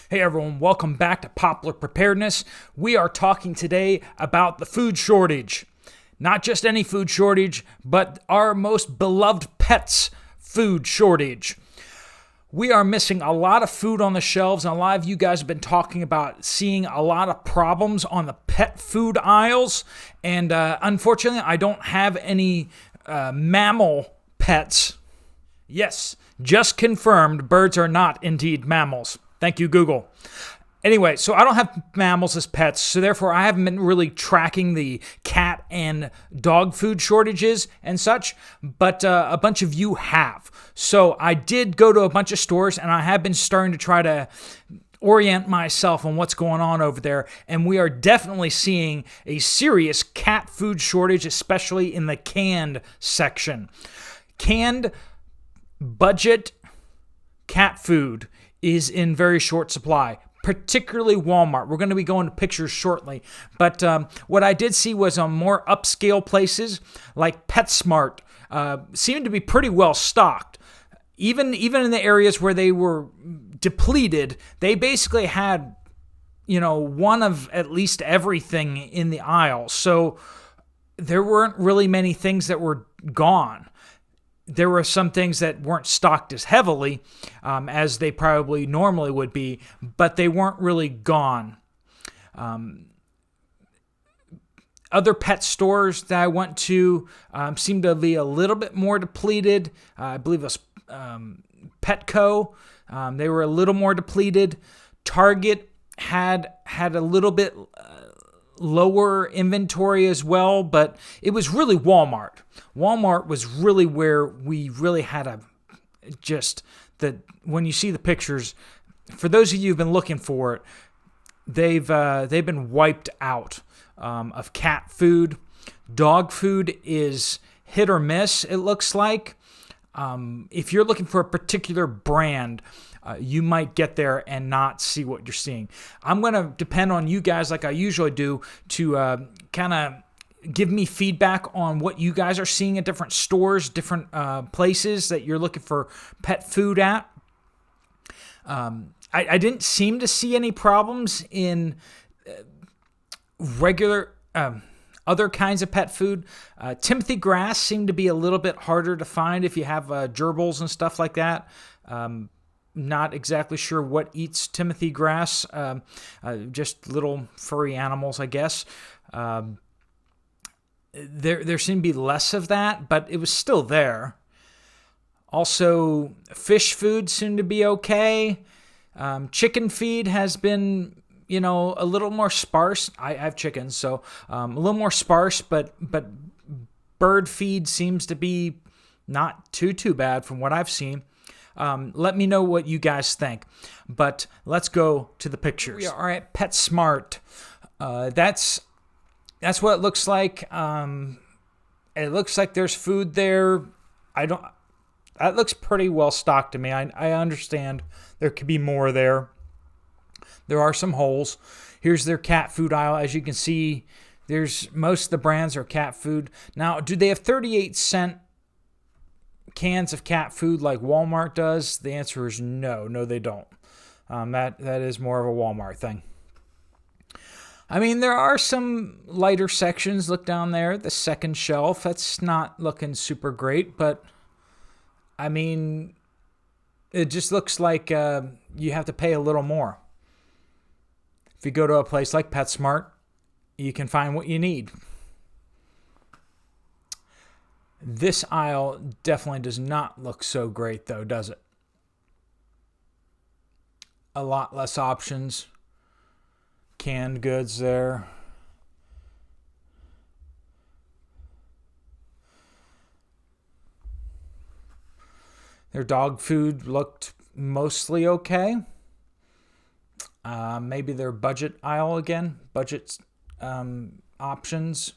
Hey everyone, welcome back to Popular Preparedness. We are talking today about the food shortage. Not just any food shortage, but our most beloved pets' food shortage. We are missing a lot of food on the shelves, and a lot of you guys have been talking about seeing a lot of problems on the pet food aisles. And unfortunately, I don't have any mammal pets. Yes, just confirmed, birds are not indeed mammals. Thank you, Google. Anyway, so I don't have mammals as pets, so therefore I haven't been really tracking the cat and dog food shortages and such, but a bunch of you have. So I did go to a bunch of stores, and I have been starting to try to orient myself on what's going on over there, and we are definitely seeing a serious cat food shortage, especially in the canned section. Canned budget cat food is in very short supply, particularly Walmart. We're going to be going to pictures shortly. But what I did see was on more upscale places like PetSmart seemed to be pretty well stocked. Even in the areas where they were depleted, they basically had, one of at least everything in the aisle. So there weren't really many things that were gone. There were some things that weren't stocked as heavily as they probably normally would be, but they weren't really gone. Other pet stores that I went to seemed to be a little bit more depleted. I believe it was Petco. They were a little more depleted. Target had a little bit lower inventory as well, but it was really Walmart. Walmart was really where we really had when you see the pictures, for those of you who've been looking for it, they've been wiped out of cat food. Dog food is hit or miss, it looks like. If you're looking for a particular brand, you might get there and not see what you're seeing. I'm going to depend on you guys, like I usually do, to kind of give me feedback on what you guys are seeing at different stores, different places that you're looking for pet food at. I didn't seem to see any problems in regular other kinds of pet food. Timothy grass seemed to be a little bit harder to find if you have gerbils and stuff like that. Not exactly sure what eats Timothy grass. Just little furry animals, I guess. There seemed to be less of that, but it was still there. Also, fish food seemed to be okay. Chicken feed has been, a little more sparse. I have chickens, so a little more sparse, but bird feed seems to be not too bad from what I've seen. Let me know what you guys think. But let's go to the pictures. We are at PetSmart. That's what it looks like. It looks like there's food there. That looks pretty well stocked to me. I understand there could be more there. There are some holes. Here's their cat food aisle. As you can see, most of the brands are cat food. Now, do they have 38-cent cans of cat food like Walmart does? The answer is no. No, they don't. That is more of a Walmart thing. I mean, there are some lighter sections. Look down there, the second shelf. That's not looking super great, but I mean, it just looks like you have to pay a little more. If you go to a place like PetSmart, you can find what you need. This aisle definitely does not look so great, though, does it? A lot less options. Canned goods there. Their dog food looked mostly okay. Maybe their budget aisle again. Budget options.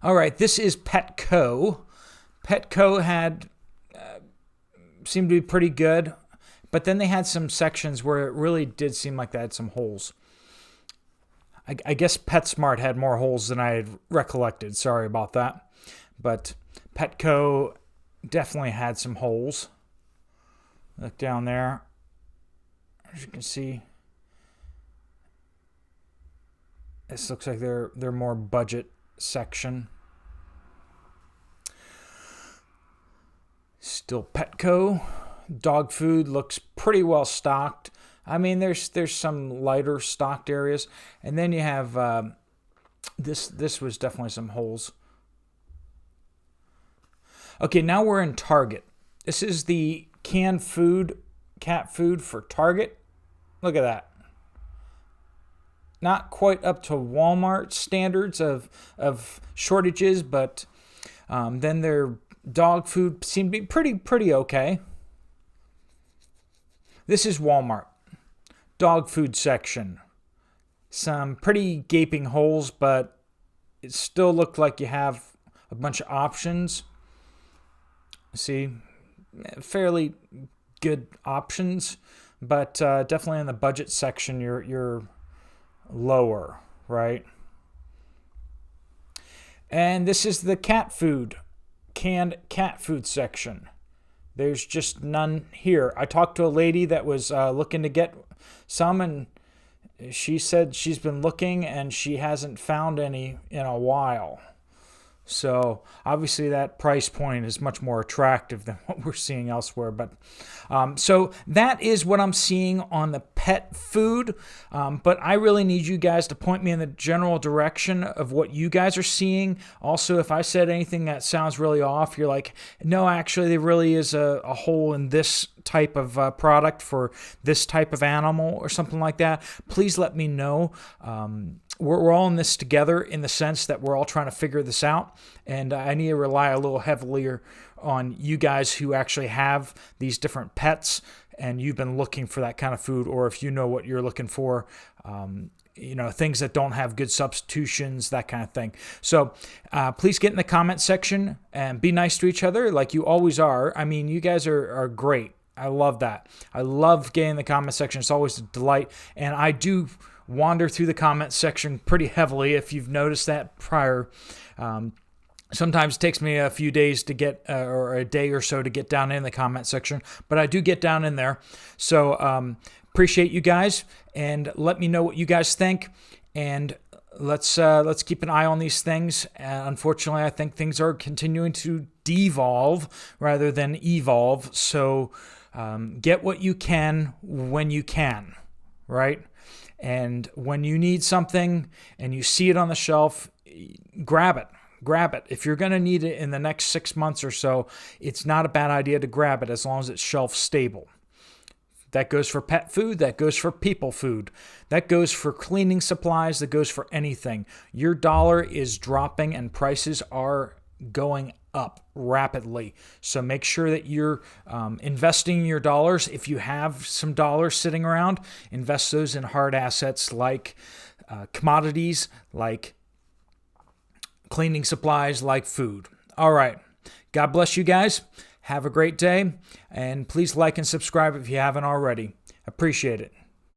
All right, this is Petco. Petco had seemed to be pretty good, but then they had some sections where it really did seem like they had some holes. I guess PetSmart had more holes than I had recollected. Sorry about that. But Petco definitely had some holes. Look down there. As you can see, this looks like they're more budget section. Still Petco. Dog food looks pretty well stocked. I mean, there's some lighter stocked areas, and then you have this was definitely some holes. Okay, now we're in Target. This is the canned food, cat food for Target. Look at that. Not quite up to Walmart standards of shortages, but then their dog food seemed to be pretty okay. This is Walmart. Dog food section. Some pretty gaping holes, but it still looked like you have a bunch of options. See, fairly good options, but definitely in the budget section, you're lower, right? And this is the cat food, canned cat food section. There's just none here. I talked to a lady that was looking to get some, and she said she's been looking and she hasn't found any in a while. So obviously that price point is much more attractive than what we're seeing elsewhere. But so that is what I'm seeing on the pet food. But I really need you guys to point me in the general direction of what you guys are seeing. Also, if I said anything that sounds really off, you're like, no, actually there really is a hole in this type of product for this type of animal or something like that, please let me know. We're all in this together in the sense that we're all trying to figure this out, and I need to rely a little heavier on you guys who actually have these different pets and you've been looking for that kind of food, or if you know what you're looking for, things that don't have good substitutions, that kind of thing. So please get in the comment section and be nice to each other like you always are. I mean, you guys are great. I love that. I love getting in the comment section. It's always a delight, and I do wander through the comment section pretty heavily, if you've noticed that prior. Sometimes it takes me a few days to get, or a day or so to get down in the comment section, but I do get down in there. So appreciate you guys, and let me know what you guys think, and let's keep an eye on these things. Unfortunately, I think things are continuing to devolve rather than evolve. So get what you can when you can, right? And when you need something and you see it on the shelf, grab it. Grab it. If you're going to need it in the next 6 months or so, it's not a bad idea to grab it as long as it's shelf stable. That goes for pet food. That goes for people food. That goes for cleaning supplies. That goes for anything. Your dollar is dropping and prices are going up rapidly. So make sure that you're investing your dollars. If you have some dollars sitting around, invest those in hard assets like commodities, like cleaning supplies, like food. All right. God bless you guys. Have a great day. And please like and subscribe if you haven't already. Appreciate it.